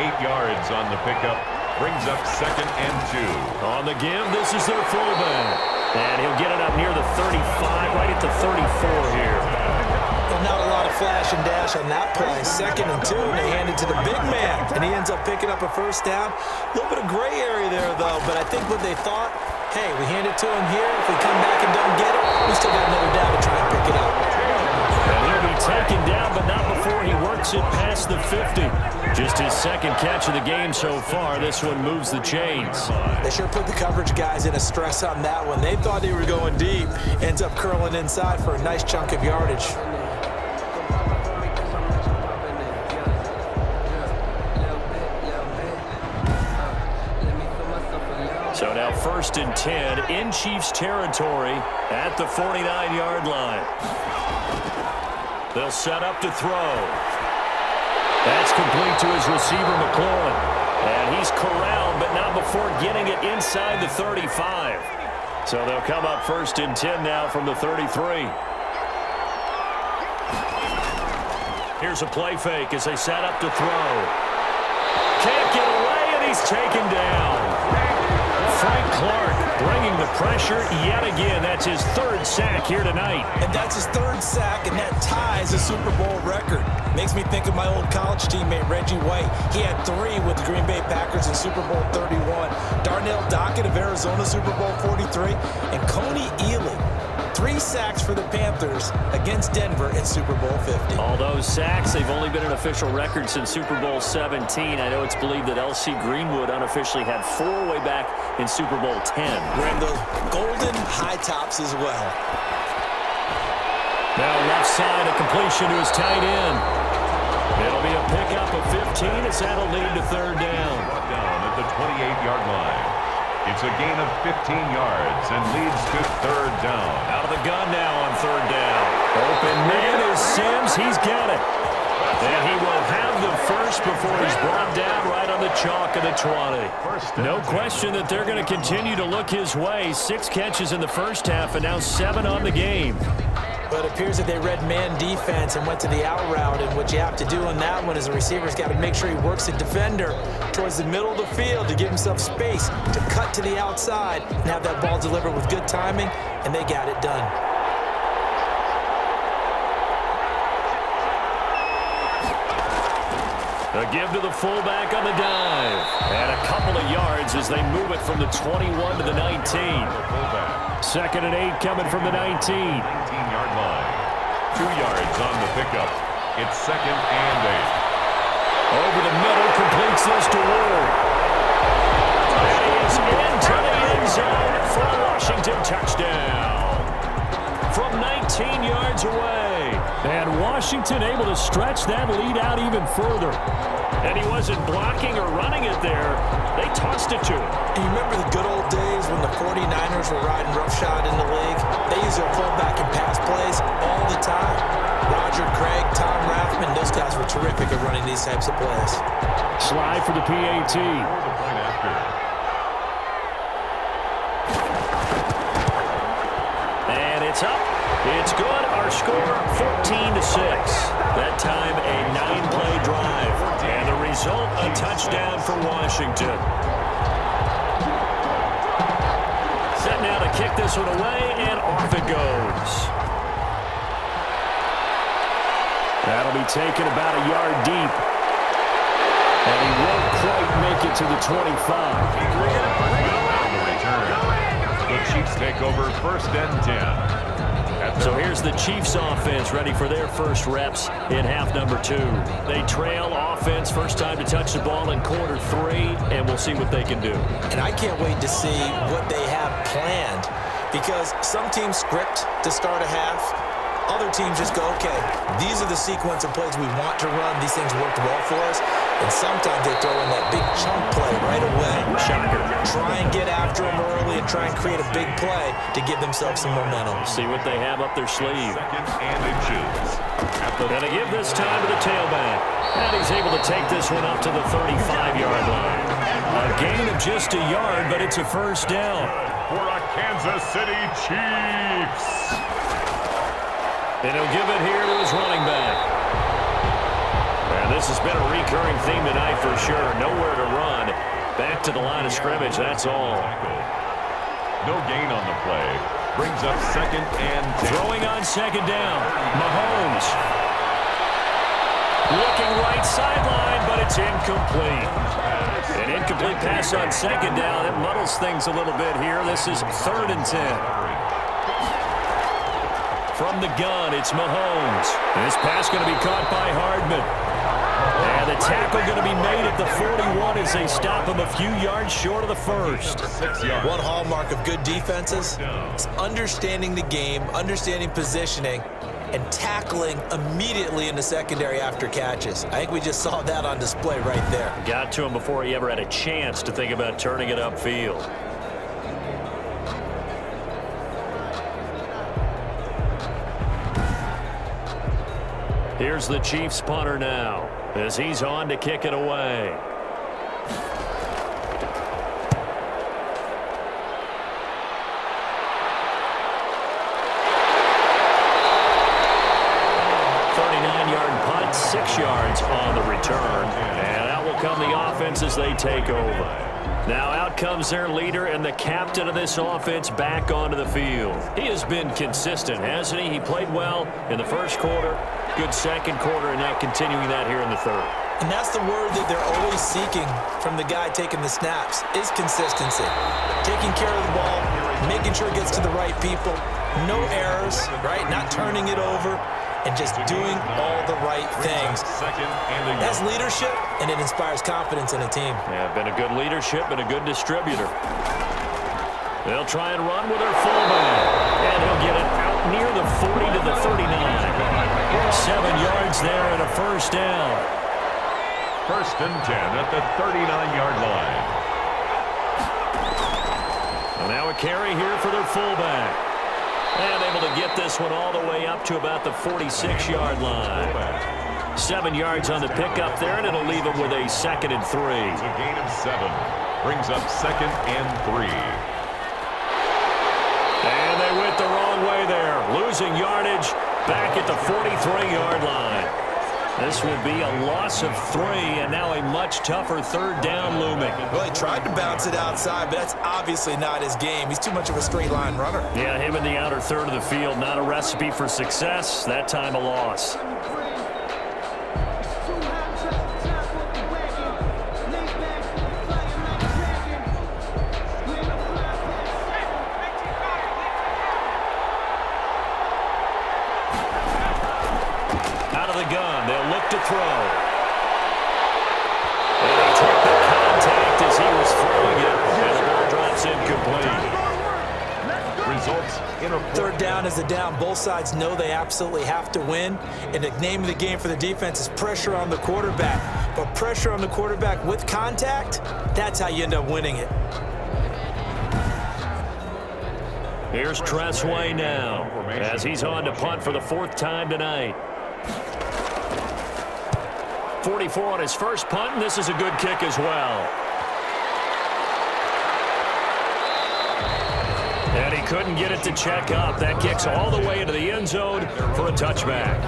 8 yards on the pickup. Brings up 2nd and 2. On the give, this is their fullback. And he'll get it up near the 35, right at the 34 here. Well, not a lot of flash and dash on that play. 2nd and 2, and they hand it to the big man. And he ends up picking up a first down. A little bit of gray area there, though. But I think what they thought, hey, we hand it to him here. If we come back and don't get it, we still got another down to try and pick it up. And he'll be taken down, but not before he works it past the 50. Just his 2nd catch of the game so far. This one moves the chains. They sure put the coverage guys in a stress on that one. They thought they were going deep. Ends up curling inside for a nice chunk of yardage. So now 1st and 10 in Chiefs territory at the 49-yard line. They'll set up to throw. That's complete to his receiver, McLaurin. And he's corralled, but not before getting it inside the 35. So they'll come up 1st and 10 now from the 33. Here's a play fake as they set up to throw. Can't get away, and he's taken down. Frank Clark bringing the pressure yet again. That's his 3rd sack here tonight. And that's his 3rd sack, and that ties a Super Bowl record. Makes me think of my old college teammate, Reggie White. He had 3 with the Green Bay Packers in Super Bowl 31. Darnell Dockett of Arizona, Super Bowl 43. And Coney Ealy, 3 sacks for the Panthers against Denver in Super Bowl 50. All those sacks, they've only been an official record since Super Bowl 17. I know it's believed that L.C. Greenwood unofficially had 4 way back in Super Bowl 10. Wearing the golden high tops as well. Now left side, a completion to his tight end. It'll be a pickup of 15 as that'll lead to 3rd down. Brought down at the 28-yard line. It's a gain of 15 yards and leads to 3rd down. Out of the gun now on 3rd down. Open man is Sims. He's got it. And he will have the first before he's brought down right on the chalk of the 20. No question that they're going to continue to look his way. 6 catches in the first half and now 7 on the game. But it appears that they read man defense and went to the out route. And what you have to do on that one is the receiver's got to make sure he works the defender towards the middle of the field to give himself space to cut to the outside and have that ball delivered with good timing, and they got it done. A give to the fullback on the dive. And a couple of yards as they move it from the 21 to the 19. 2nd and 8 coming from the 19. 19-yard line. 2 yards on the pickup. It's 2nd and 8. Over the middle, completes this to Ward. And he is into the end zone for a Washington touchdown. From 19 yards away. And Washington able to stretch that lead out even further. And he wasn't blocking or running it there. They tossed it to him. And you remember the good old days when the 49ers were riding roughshod in the league? They used their fullback in pass plays all the time. Roger Craig, Tom Rathman, those guys were terrific at running these types of plays. Slide for the PAT. And it's up. It's good. Our score, 14-6. That time, a 9-play drive. And the result, a touchdown for Washington. Set now to kick this one away, and off it goes. That'll be taken about a yard deep. And he won't quite make it to the 25. The Chiefs take over 1st and 10. So here's the Chiefs offense ready for their first reps in half number 2. They trail offense, first time to touch the ball in quarter 3, and we'll see what they can do. And I can't wait to see what they have planned, because some teams script to start a half. Other teams just go, okay, these are the sequence of plays we want to run. These things worked well for us. And sometimes they throw in that big chunk play right away. Shocker. Try and get after them early and try and create a big play to give themselves some momentum. See what they have up their sleeve. 2nd and inches. Going to give this time to the tailback. And he's able to take this one up to the 35-yard line. A gain of just a yard, but it's a first down. for a Kansas City Chiefs. And he'll give it here to his running back. And this has been a recurring theme tonight for sure. Nowhere to run. Back to the line of scrimmage, that's all. No gain on the play. Brings up 2nd and 10. Throwing on 2nd down. Mahomes. Looking right sideline, but it's incomplete. An incomplete pass on 2nd down. It muddles things a little bit here. This is 3rd and 10. From the gun, it's Mahomes. This pass going to be caught by Hardman. And the tackle going to be made at the 41 as they stop him a few yards short of the first. One hallmark of good defenses is understanding the game, understanding positioning, and tackling immediately in the secondary after catches. I think we just saw that on display right there. Got to him before he ever had a chance to think about turning it upfield. Here's the Chiefs punter now as he's on to kick it away. Punt, 6 yards on the return. And out will come the offense as they take over. Now out comes their leader and the captain of this offense back onto the field. He has been consistent, hasn't he? He played well in the first quarter, good second quarter, and now continuing that here in the third. And that's the word that they're always seeking from the guy taking the snaps, is consistency. Taking care of the ball, making sure it gets to the right people, no errors, right? Not turning it over, and just doing all the right things. That's leadership, and it inspires confidence in a team. Yeah, been a good leadership, been a good distributor. They'll try and run with their fullback, and he'll get it out near the 40 to the 39. 7 yards there and a first down. 1st and 10 at the 39-yard line. And now a carry here for their fullback. And able to get this one all the way up to about the 46-yard line. 7 yards on the pickup there, and it'll leave them with a 2nd and 3. It's a gain of 7. Brings up 2nd and 3. And they went the wrong way there. Losing yardage back at the 43-yard line. This will be a loss of 3, and now a much tougher 3rd down looming. Well, he tried to bounce it outside, but that's obviously not his game. He's too much of a straight line runner. Yeah, him in the outer 3rd of the field, not a recipe for success. That time a loss. To throw. And he took the contact as he was throwing it, and the ball drops incomplete. Results in a 3rd down is a down. Both sides know they absolutely have to win, and the name of the game for the defense is pressure on the quarterback. But pressure on the quarterback with contact, that's how you end up winning it. Here's Tressway now as he's on to punt for the 4th time tonight. 44 on his first punt, and this is a good kick as well. And he couldn't get it to check up. That kicks all the way into the end zone for a touchback.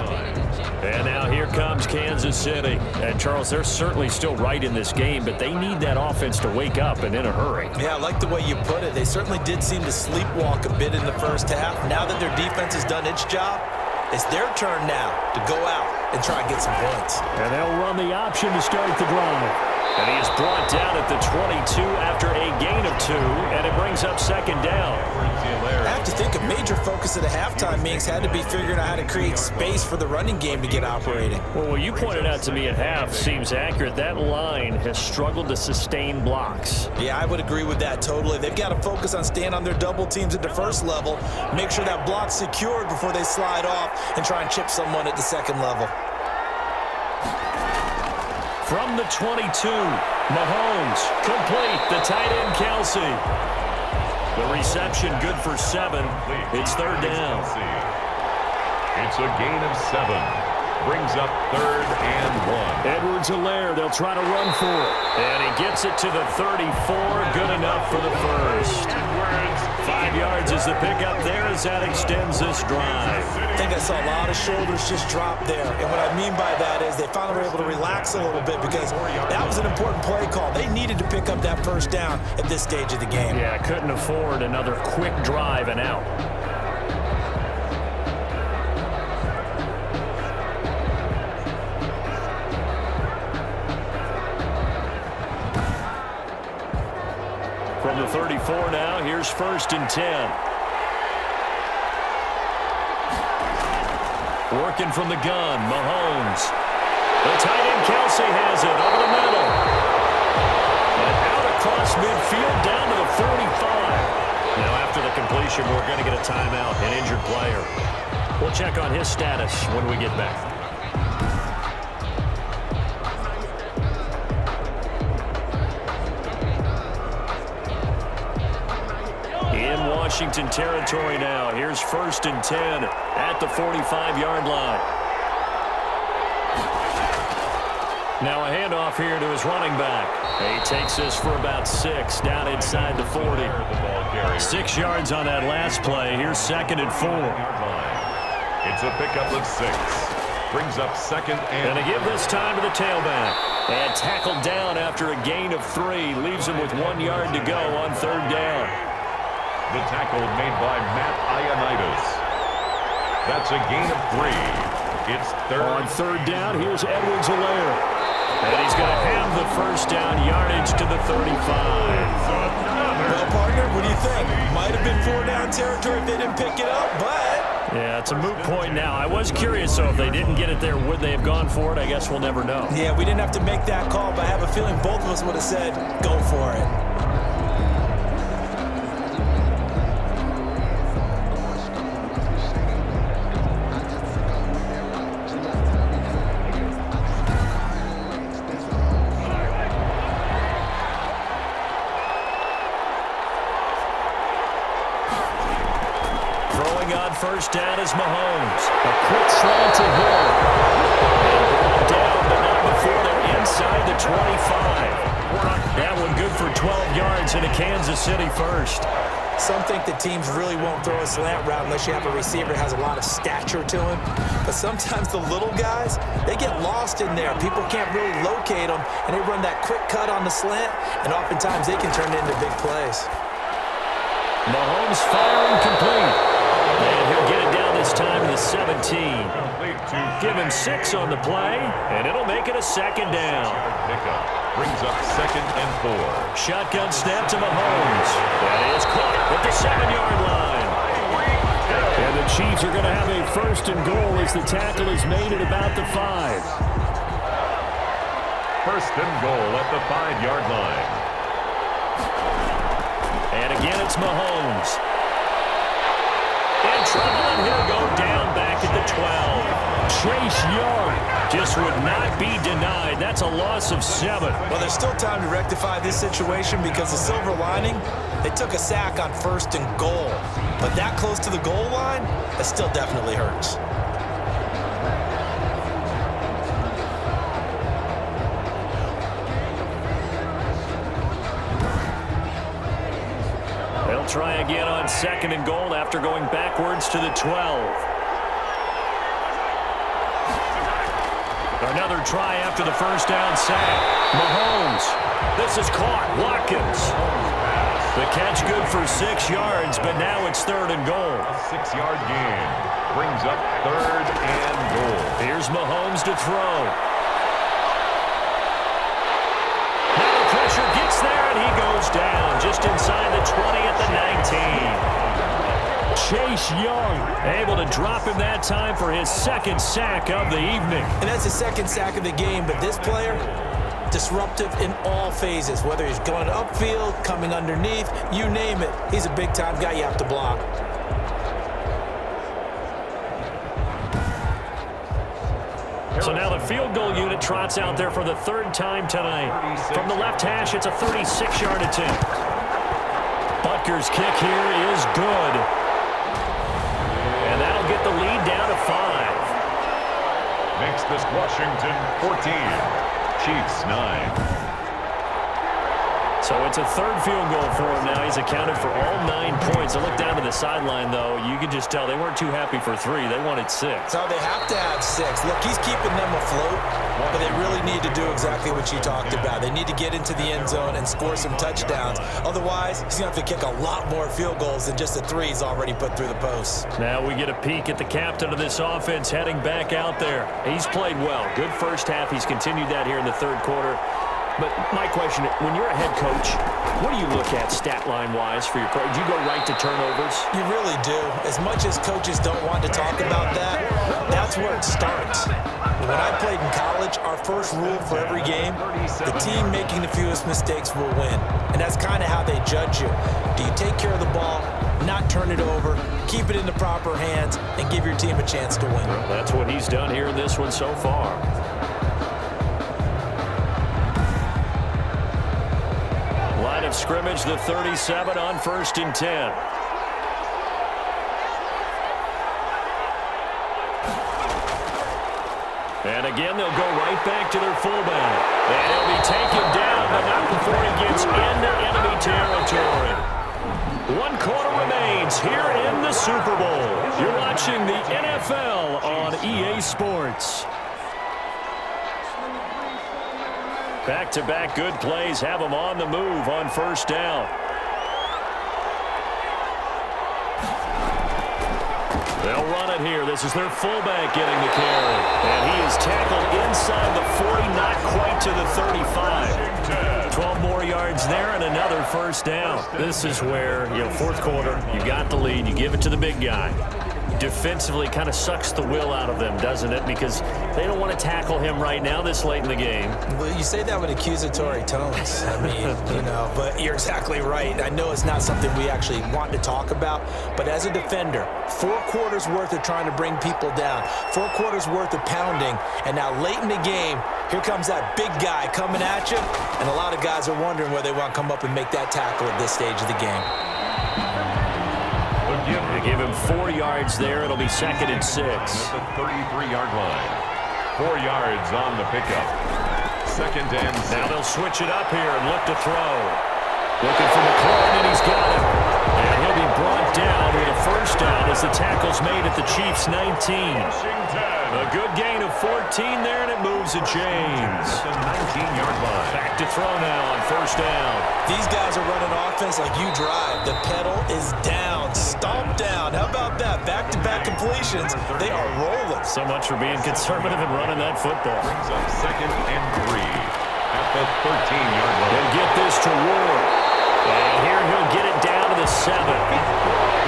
And now here comes Kansas City. And, Charles, they're certainly still right in this game, but they need that offense to wake up and in a hurry. Yeah, I like the way you put it. They certainly did seem to sleepwalk a bit in the first half. Now that their defense has done its job, it's their turn now to go out and try and get some points. And they'll run the option to start the drive. And he is brought down at the 22 after a gain of 2, and it brings up 2nd down. I have to think a major focus of the halftime meetings had to be figuring out how to create space for the running game to get operating. Well, what you pointed out to me at half seems accurate. That line has struggled to sustain blocks. Yeah, I would agree with that totally. They've got to focus on staying on their double teams at the first level, make sure that block's secured before they slide off and try and chip someone at the second level. From the 22, Mahomes, complete, the tight end Kelsey. The reception good for 7. It's 3rd down. It's a gain of 7. Brings up 3rd and 1. Edwards-Helaire, they'll try to run for it. And he gets it to the 34. Good enough for the first. 5 yards is the pickup there as that extends this drive. I think I saw a lot of shoulders just drop there. And what I mean by that is they finally were able to relax a little bit because that was an important play call. They needed to pick up that first down at this stage of the game. Yeah, couldn't afford another quick drive and out. From the 34 now, here's 1st and 10. Working from the gun, Mahomes. The tight end Kelsey has it over the middle. And out across midfield down to the 45. Now after the completion, we're going to get a timeout, an injured player. We'll check on his status when we get back. Washington territory now. Here's 1st and 10 at the 45-yard line. Now a handoff here to his running back. He takes this for about 6 down inside the 40. 6 yards on that last play. Here's 2nd and 4. It's a pickup of 6. Brings up 2nd and... And to give this time to the tailback. And tackled down after a gain of 3. Leaves him with 1 yard to go on 3rd down. The tackle made by Matt Ioannidis. That's a gain of 3. It's 3rd. On 3rd down, here's Edwards-Helaire. And he's going to have the first down yardage to the 35. Well, partner, what do you think? Might have been 4-down territory if they didn't pick it up, but... Yeah, it's a moot point now. I was curious, so if they didn't get it there, would they have gone for it? I guess we'll never know. Yeah, we didn't have to make that call, but I have a feeling both of us would have said, go for it. First down is Mahomes. A quick slant to Hill. And brought down, but not before they're inside the 25. That one good for 12 yards into Kansas City first. Some think the teams really won't throw a slant route unless you have a receiver that has a lot of stature to him. But sometimes the little guys, they get lost in there. People can't really locate them, and they run that quick cut on the slant, and oftentimes they can turn it into big plays. Mahomes firing complete. And he'll get it down this time to the 17. Give him 6 on the play, and it'll make it a 2nd down. Brings up 2nd and 4. Shotgun snap to Mahomes. That is caught at the 7-yard line. And the Chiefs are going to have a 1st and goal as the tackle is made at about the 5. 1st and goal at the 5-yard line. And again, it's Mahomes. In trouble, and he'll go down back at the 12. Chase Young just would not be denied. That's a loss of 7. Well, there's still time to rectify this situation because the silver lining, they took a sack on 1st and goal. But that close to the goal line, that still definitely hurts. They'll try again on 2nd and goal after going backwards to the 12. Another try after the first down sack. Mahomes. This is caught. Watkins. The catch good for 6 yards, but now it's 3rd and goal. A 6-yard gain. Brings up 3rd and goal. Here's Mahomes to throw. Now the pressure gets there, and he goes down just inside the 20 at the 19. Chase Young able to drop him that time for his 2nd sack of the evening. And that's the 2nd sack of the game, but this player, disruptive in all phases, whether he's going upfield, coming underneath, you name it. He's a big-time guy you have to block. So now the field goal unit trots out there for the 3rd time tonight. From the left hash, it's a 36-yard attempt. Butker's kick here is good. And that'll get the lead down to 5. makes this Washington 14, Chiefs 9. So it's a third field goal for him now. He's accounted for all 9 points. I look down to the sideline, though. You could just tell they weren't too happy for 3. They wanted 6. So they have to have 6. Look, he's keeping them afloat, but they really need to do exactly what you talked about. They need to get into the end zone and score some touchdowns. Otherwise, he's going to have to kick a lot more field goals than just the 3 he's already put through the posts. Now we get a peek at the captain of this offense heading back out there. He's played well. Good first half. He's continued that here in the third quarter. But my question, when you're a head coach, what do you look at stat line-wise for your coach? Do you go right to turnovers? You really do. As much as coaches don't want to talk about that, that's where it starts. When I played in college, our first rule for every game, the team making the fewest mistakes will win. And that's kind of how they judge you. Do you take care of the ball, not turn it over, keep it in the proper hands, and give your team a chance to win? Well, that's what he's done here in this one so far. Line of scrimmage, the 37 on 1st and 10. And again, they'll go right back to their fullback. And he'll be taken down, but not before he gets into enemy territory. 1 quarter remains here in the Super Bowl. You're watching the NFL on EA Sports. Back-to-back good plays have them on the move on 1st down. They'll run it here. This is their fullback getting the carry. And he is tackled inside the 40, not quite to the 35. 12 more yards there and another 1st down. This is where, fourth quarter, you got the lead. You give it to the big guy. Defensively kind of sucks the will out of them, doesn't it? Because they don't want to tackle him right now this late in the game. Well, you say that with accusatory tones. I mean, but you're exactly right. I know it's not something we actually want to talk about, but as a defender, 4 quarters worth of trying to bring people down, 4 quarters worth of pounding, and now late in the game, here comes that big guy coming at you, and a lot of guys are wondering whether they want to come up and make that tackle at this stage of the game. They give him 4 yards there. It'll be 2nd and 6. At the 33-yard line. 4 yards on the pickup. 2nd and 6. Now they'll switch it up here and look to throw. Looking for McLaurin, and he's got him. And he'll be brought down with a 1st down as the tackle's made at the Chiefs' 19. A good gain of 14 there, and it moves to James. At the 19-yard line. Back to throw now on 1st down. These guys are running offense like you drive. The pedal is down, stomped down. How about that? Back-to-back completions. They are rolling. So much for being conservative and running that football. Brings up 2nd and 3 at the 13-yard line. He'll get this to Ward. And here he'll get it down to the 7.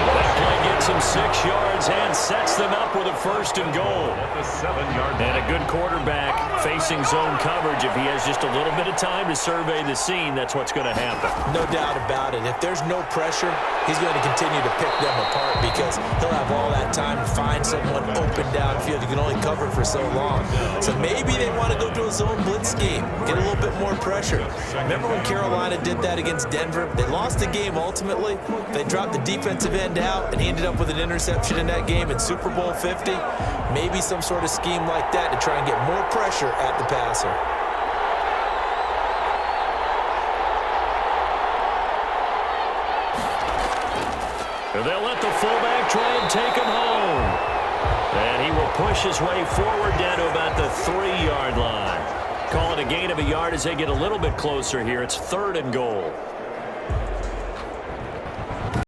That play gets him 6 yards and sets them up with a 1st and goal. At the 7-yard line. And a good quarterback facing zone coverage. If he has just a little bit of time to survey the scene, that's what's going to happen. No doubt about it. If there's no pressure, he's going to continue to pick them apart because he'll have all that time to find someone open downfield. He can only cover for so long. So maybe they want to go to a zone blitz scheme, get a little bit more pressure. Remember when Carolina did that against Denver? They lost the game ultimately. They dropped the defensive end out, and he ended up with an interception in that game in Super Bowl 50. Maybe some sort of scheme like that to try and get more pressure at the passer. And they'll let the fullback try and take him home. And he will push his way forward down to about the 3-yard line. Call it a gain of a yard as they get a little bit closer here. It's 3rd and goal.